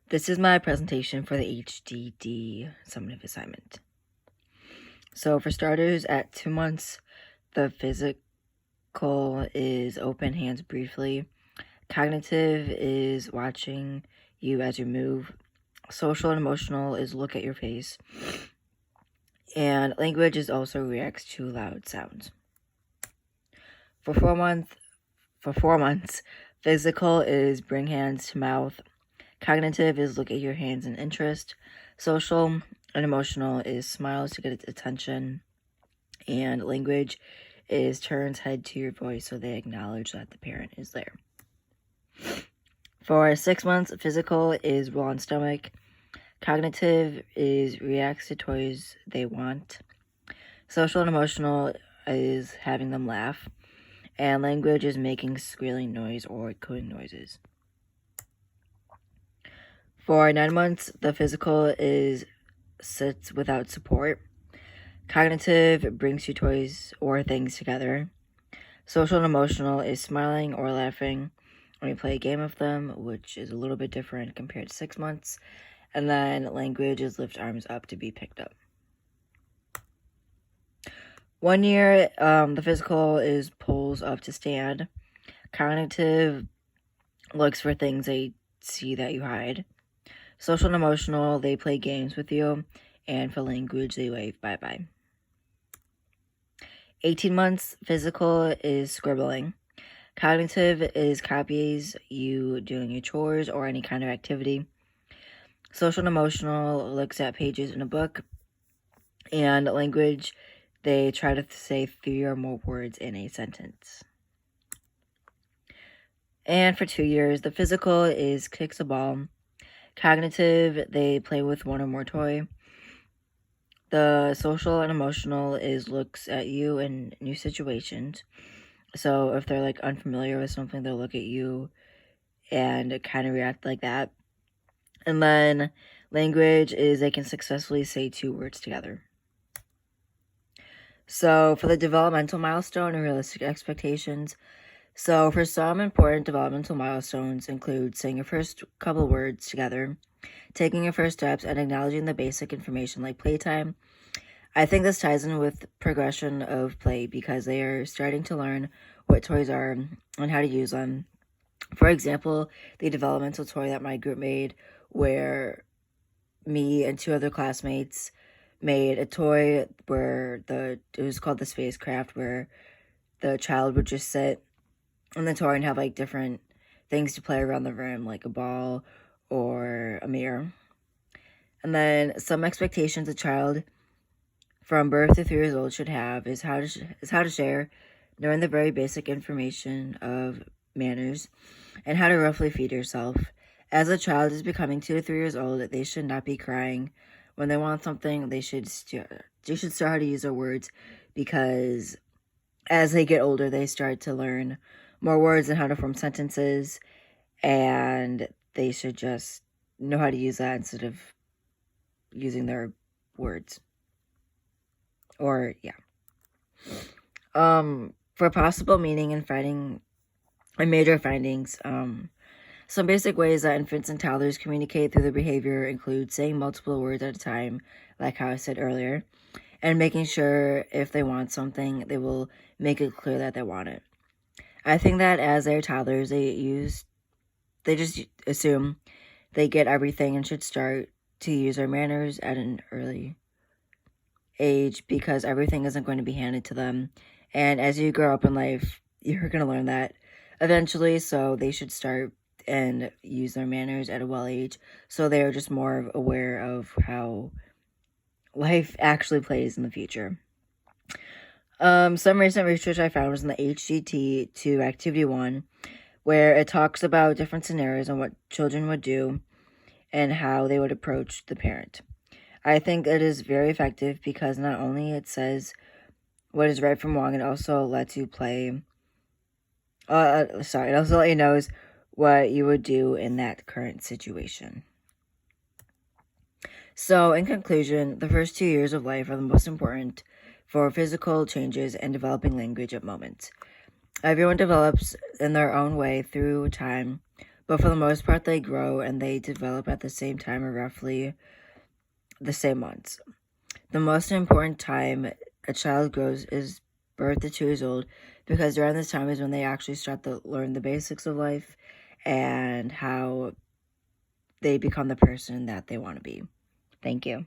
This is my presentation for the HGD Summative Assignment. So for starters, at 2 months, the physical is open hands briefly. Cognitive is watching you as you move. Social and emotional is look at your face. And language is also reacts to loud sounds. For 4 months, physical is bring hands to mouth. Cognitive is look at your hands and interest. Social and emotional is smiles to get its attention. And language is turns head to your voice so they acknowledge that the parent is there. For 6 months, physical is roll on stomach. Cognitive is reacts to toys they want. Social and emotional is having them laugh. And language is making squealing noise or cooing noises. For 9 months, the physical is sits without support. Cognitive brings you toys or things together. Social and emotional is smiling or laughing when you play a game of them, which is a little bit different compared to 6 months. And then language is lift arms up to be picked up. 1 year, the physical is pulls up to stand. Cognitive looks for things they see that you hide. Social and emotional, they play games with you. And for language, they wave bye-bye. 18 months, physical is scribbling. Cognitive is copies you doing your chores or any kind of activity. Social and emotional looks at pages in a book. And language, they try to say 3 or more words in a sentence. And for 2 years, the physical is kicks a ball. Cognitive, they play with one or more toy. The social and emotional is looks at you in new situations. So if they're like unfamiliar with something, they'll look at you and kind of react like that. And then language is they can successfully say 2 words together. So for the developmental milestone and realistic expectations, so for some important developmental milestones include saying your first couple words together, taking your first steps, and acknowledging the basic information like playtime. I think this ties in with progression of play because they are starting to learn what toys are and how to use them. For example, the developmental toy that my group made where me and 2 other classmates made a toy where it was called the spacecraft, where the child would just sit in the toy and have like different things to play around the room, like a ball or a mirror. And then some expectations a child from birth to 3 years old should have is how to share, knowing the very basic information of manners, and how to roughly feed yourself. As a child is becoming 2 to 3 years old, they should not be crying. When they want something, they should start how to use their words, because as they get older, they start to learn more words and how to form sentences, and they should just know how to use that instead of using their words. Or, yeah. For possible meaning and major findings, some basic ways that infants and toddlers communicate through their behavior include saying multiple words at a time, like how I said earlier, and making sure if they want something, they will make it clear that they want it. I think that as they're toddlers, they just assume they get everything and should start to use their manners at an early age because everything isn't going to be handed to them. And as you grow up in life, you're going to learn that eventually, so they should start and use their manners at a well age, so they're just more aware of how life actually plays in the future. Some recent research I found was in the HGD 2 Activity 1, where it talks about different scenarios and what children would do and how they would approach the parent. I think it is very effective because not only it says what is right from wrong, it also lets you play. It also let you know what you would do in that current situation. So, in conclusion, the first 2 years of life are the most important for physical changes and developing language at moments. Everyone develops in their own way through time, but for the most part, they grow and they develop at the same time or roughly the same months. The most important time a child grows is birth to 2 years old, because during this time is when they actually start to learn the basics of life and how they become the person that they want to be. Thank you.